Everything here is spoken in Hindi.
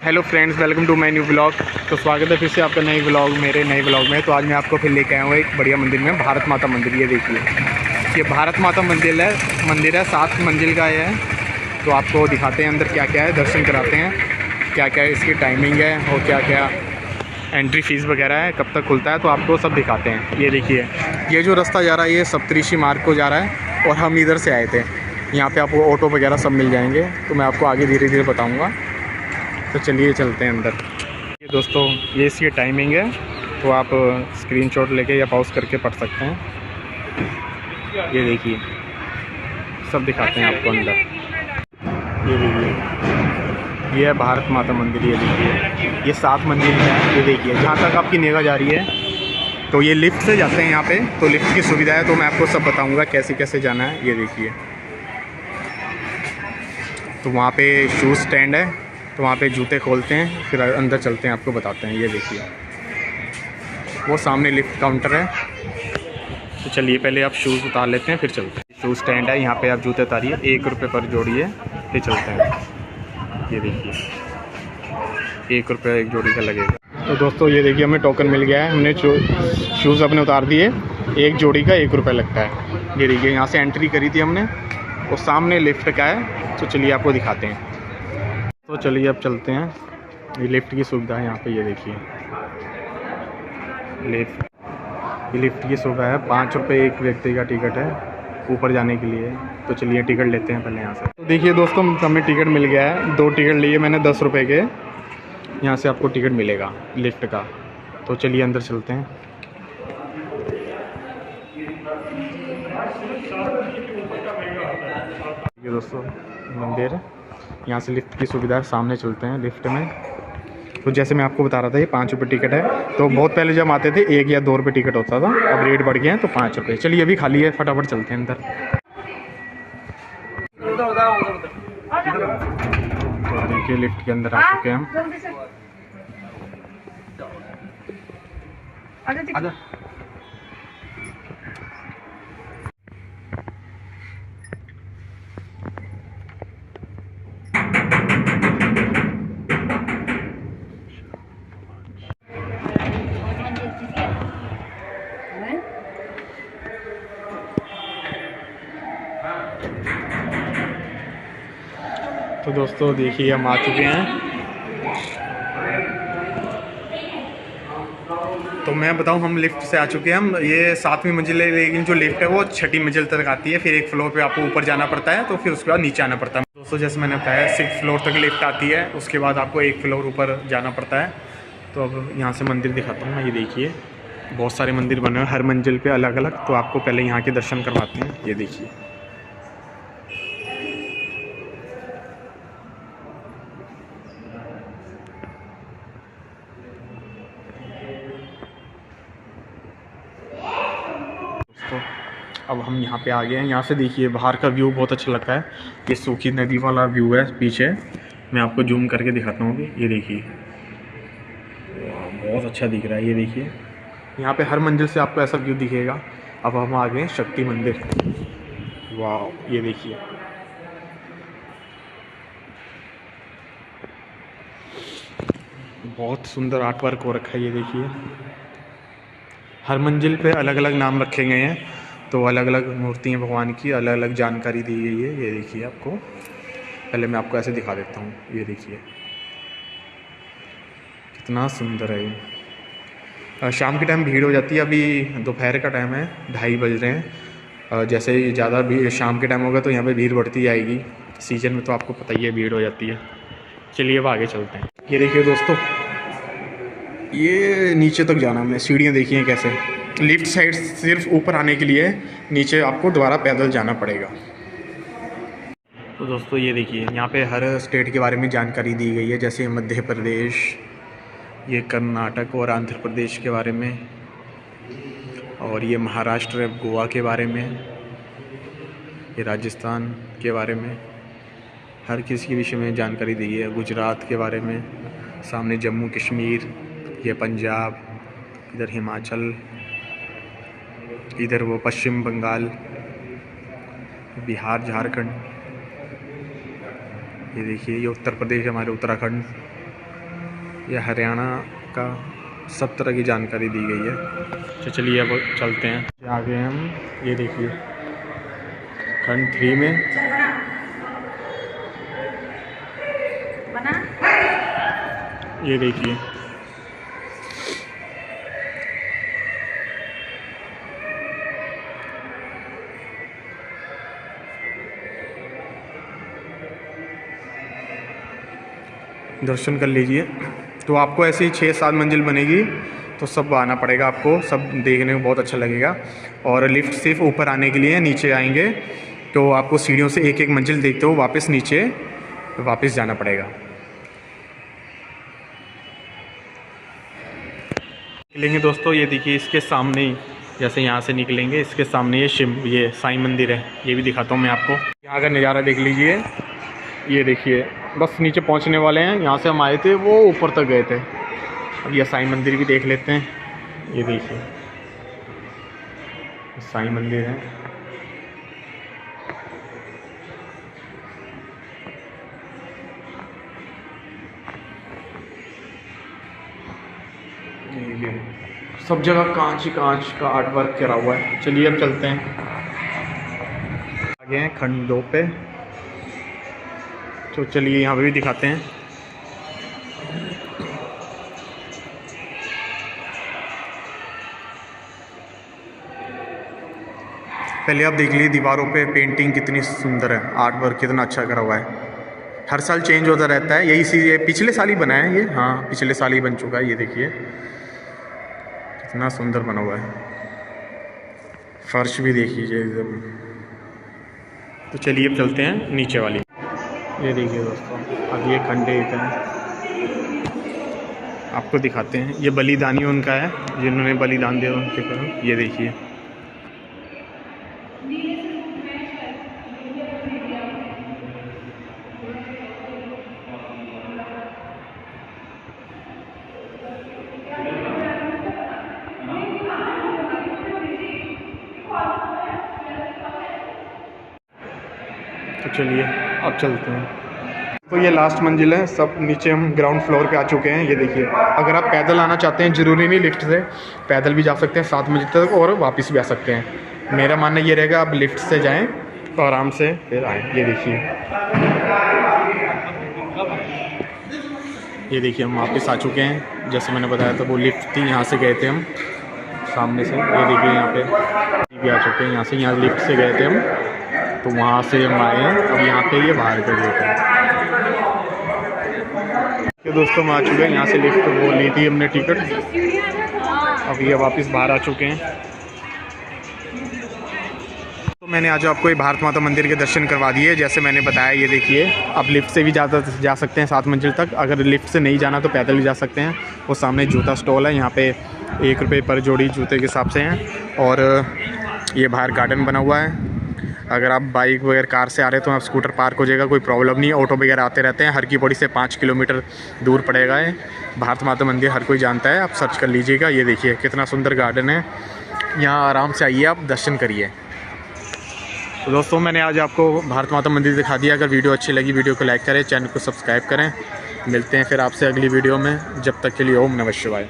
Hello friends, welcome to my new blog. तो स्वागत है फिर से आपका मेरे नए ब्लॉग में। तो आज मैं आपको फिर लेके आया हूँ एक बढ़िया मंदिर में, भारत माता मंदिर। ये देखिए, ये भारत माता मंदिर है 7 मंजिल का है। तो आपको दिखाते हैं अंदर क्या क्या है, दर्शन कराते हैं, क्या क्या इसकी टाइमिंग है और क्या क्या एंट्री फ़ीस वगैरह है, कब तक खुलता है, तो आपको सब दिखाते हैं। ये देखिए, ये जो रास्ता जा रहा है ये सप्तऋषि मार्ग को जा रहा है और हम इधर से आए थे। यहाँ पे आपको ऑटो वगैरह सब मिल जाएंगे, तो मैं आपको आगे धीरे धीरे बताऊँगा। तो चलिए चलते हैं अंदर। ये दोस्तों, ये इसकी टाइमिंग है, तो आप स्क्रीनशॉट लेके या पॉज करके पढ़ सकते हैं। ये देखिए, सब दिखाते हैं आपको अंदर। ये देखिए, ये है भारत माता मंदिर। ये देखिए, ये 7 मंजिल है। ये देखिए, जहाँ तक आपकी निगाह जा रही है, तो ये लिफ्ट से जाते हैं यहाँ पे। तो लिफ्ट की सुविधा है, तो मैं आपको सब बताऊँगा कैसे कैसे जाना है। ये देखिए, तो वहाँ पे शूज़ स्टैंड है, तो वहाँ पे जूते खोलते हैं, फिर अंदर चलते हैं, आपको बताते हैं। ये देखिए, वो सामने लिफ्ट काउंटर है। तो चलिए पहले आप शूज़ उतार लेते हैं, फिर चलते हैं। शूज़ स्टैंड है, यहाँ पे आप जूते उतारिए, 1 रुपये पर जोड़ी है, फिर चलते हैं। ये देखिए, 1 रुपये एक जोड़ी का लगेगा। तो दोस्तों ये देखिए, हमें टोकन मिल गया है। हमने शूज़ अपने उतार दिए, एक जोड़ी का 1 रुपये लगता है। ये देखिए, यहाँ से एंट्री करी थी हमने, वो सामने लिफ्ट का है। तो चलिए आपको दिखाते हैं। तो चलिए अब चलते हैं। ये लिफ्ट की सुविधा है यहाँ पे। ये देखिए, ये लिफ्ट की सुविधा है। 5 रुपये एक व्यक्ति का टिकट है ऊपर जाने के लिए। तो चलिए टिकट लेते हैं पहले यहाँ से। तो देखिए दोस्तों, हमें टिकट मिल गया है। 2 टिकट लिए मैंने 10 रुपये के। यहाँ से आपको टिकट मिलेगा लिफ्ट का। तो चलिए अंदर चलते हैं। ये दोस्तों मंदिर है, यहाँ से लिफ्ट की सुविधा है। सामने चलते हैं लिफ्ट में। तो जैसे मैं आपको बता रहा था, ये 5 रुपये टिकट है। तो बहुत पहले जब आते थे 1 या 2 रुपये टिकट होता था, अब रेट बढ़ गए हैं तो 5 रुपये। चलिए अभी खाली है, फटाफट चलते हैं अंदर। तो देखिए, लिफ्ट के अंदर आ चुके हैं हम। तो दोस्तों देखिए, हम आ चुके हैं। तो मैं बताऊं, हम लिफ्ट से आ चुके हैं। हम ये 7वीं मंजिल है, लेकिन जो लिफ्ट है वो 6ठी मंजिल तक आती है। फिर एक फ्लोर पे आपको ऊपर जाना पड़ता है, तो फिर उसके बाद नीचे आना पड़ता है। दोस्तों जैसे मैंने बताया, 6th फ्लोर तक लिफ्ट आती है, उसके बाद आपको 1 फ्लोर ऊपर जाना पड़ता है। तो अब यहाँ से मंदिर दिखाता हूँ मैं। ये देखिए, बहुत सारे मंदिर बने हुए हैं, हर मंजिल पर अलग अलग। तो आपको पहले यहाँ के दर्शन करवाते हैं। ये देखिए, तो अब हम यहाँ पे आ गए हैं। यहाँ से देखिए, बाहर का व्यू बहुत अच्छा लगता है। ये सूखी नदी वाला व्यू है पीछे, मैं आपको जूम करके दिखाता हूँ। ये देखिए, बहुत अच्छा दिख रहा है। ये देखिए, यहाँ पे हर मंजिल से आपको ऐसा व्यू दिखेगा। अब हम आ गए हैं शक्ति मंदिर। वाह, ये देखिए, बहुत सुंदर आर्ट वर्क हो रखा है। ये देखिए, हर मंजिल पे अलग अलग नाम रखे गए हैं। तो अलग अलग मूर्तियाँ भगवान की, अलग अलग जानकारी दी गई है। ये देखिए, आपको पहले मैं आपको ऐसे दिखा देता हूँ। ये देखिए, कितना सुंदर है ये। शाम के टाइम भीड़ हो जाती है। अभी दोपहर का टाइम है, 2:30 बज रहे हैं। जैसे ही ज़्यादा भीड़ शाम के टाइम होगा तो यहाँ पे भीड़ बढ़ती जाएगी। सीजन में तो आपको पता ही है, भीड़ हो जाती है। चलिए अब आगे चलते हैं। ये देखिए दोस्तों, ये नीचे तक जाना है। सीढ़ियाँ देखिए कैसे, लिफ्ट साइड सिर्फ ऊपर आने के लिए, नीचे आपको दोबारा पैदल जाना पड़ेगा। तो दोस्तों ये देखिए, यहाँ पे हर स्टेट के बारे में जानकारी दी गई है। जैसे मध्य प्रदेश, ये कर्नाटक और आंध्र प्रदेश के बारे में, और ये महाराष्ट्र गोवा के बारे में, ये राजस्थान के बारे में, हर किसी के विषय में जानकारी दी गई है। गुजरात के बारे में, सामने जम्मू कश्मीर, ये पंजाब, इधर हिमाचल, इधर वो पश्चिम बंगाल, बिहार, झारखंड। ये देखिए, ये उत्तर प्रदेश, हमारे उत्तराखंड, यह हरियाणा का सब तरह की जानकारी दी गई है। तो चलिए अब चलते हैं आगे हम। ये देखिए खंड 3 में ये देखिए दर्शन कर लीजिए। तो आपको ऐसे ही 6-7 मंजिल बनेगी, तो सब आना पड़ेगा आपको, सब देखने में बहुत अच्छा लगेगा। और लिफ्ट सिर्फ ऊपर आने के लिए, नीचे आएंगे तो आपको सीढ़ियों से एक एक मंजिल देखते हुए वापस नीचे वापस जाना पड़ेगा। निकलेंगे दोस्तों, ये देखिए इसके सामने ही, जैसे यहाँ से निकलेंगे इसके सामने ये साईं मंदिर है। ये भी दिखाता हूँ मैं आपको। यहाँ का नज़ारा देख लीजिए। ये देखिए बस नीचे पहुँचने वाले हैं। यहाँ से हम आए थे, वो ऊपर तक गए थे। अब यह साईं मंदिर भी देख लेते हैं। ये देखिए साईं मंदिर है। ये सब जगह कांच ही कांच का आर्ट वर्क करा हुआ है। चलिए अब चलते हैं आगे हैं खंड 2 पे। तो चलिए यहाँ पे भी दिखाते हैं। पहले आप देख लीजिए दीवारों पे पेंटिंग कितनी सुंदर है, आर्ट वर्क कितना अच्छा करा हुआ है। हर साल चेंज होता रहता है। यही चीज़ ये पिछले साल ही बना है ये, हाँ पिछले साल ही बन चुका है। ये देखिए कितना सुंदर बना हुआ है। फर्श भी देख लीजिए एकदम। तो चलिए अब चलते हैं नीचे वाली। ये देखिए दोस्तों, अब ये खंड 1 है, आपको दिखाते हैं। ये बलिदानी उनका है, जिन्होंने बलिदान दिया उनके पर। ये देखिए तो चलिए अब चलते हैं। तो ये लास्ट मंजिल है। सब नीचे हम ग्राउंड फ्लोर पे आ चुके हैं। ये देखिए अगर आप पैदल आना चाहते हैं, ज़रूरी नहीं लिफ्ट से, पैदल भी जा सकते हैं 7 मंजिल तक और वापस भी आ सकते हैं। मेरा मानना ये रहेगा आप लिफ्ट से जाएं तो आराम से फिर आएँ। ये देखिए हम वापस आ चुके हैं। जैसे मैंने बताया था वो लिफ्ट थी, यहाँ से गए थे हम सामने से। ये देखिए यहाँ पे भी आ चुके हैं। यहाँ से, यहाँ लिफ्ट से गए थे हम, तो वहाँ से हम आए हैं। अब यहाँ पे ये बाहर कर देते हैं। तो दोस्तों हम आ चुके हैं, यहाँ से लिफ्ट वो ली थी हमने टिकट। अब ये वापस बाहर आ चुके हैं। तो मैंने आज आपको ये भारत माता मंदिर के दर्शन करवा दिए जैसे मैंने बताया। ये देखिए अब लिफ्ट से भी जा सकते हैं 7 मंजिल तक। अगर लिफ्ट से नहीं जाना तो पैदल भी जा सकते हैं। वो सामने जूता स्टॉल है, यहाँ पे 1 रुपये पर जोड़ी जूते के हिसाब से हैं। और ये बाहर गार्डन बना हुआ है। अगर आप बाइक वगैरह कार से आ रहे हैं तो आप स्कूटर पार्क हो जाएगा, कोई प्रॉब्लम नहीं है। ऑटो वगैरह आते रहते हैं। हर की पौड़ी से 5 किलोमीटर दूर पड़ेगा है। भारत माता मंदिर हर कोई जानता है, आप सर्च कर लीजिएगा। ये देखिए कितना सुंदर गार्डन है। यहाँ आराम से आइए, आप दर्शन करिए। तो दोस्तों मैंने आज आपको भारत माता मंदिर दिखा दिया। अगर वीडियो अच्छी लगी वीडियो को लाइक करें, चैनल को सब्सक्राइब करें। मिलते हैं फिर आपसे अगली वीडियो में। जब तक के लिए ओम नमः शिवाय।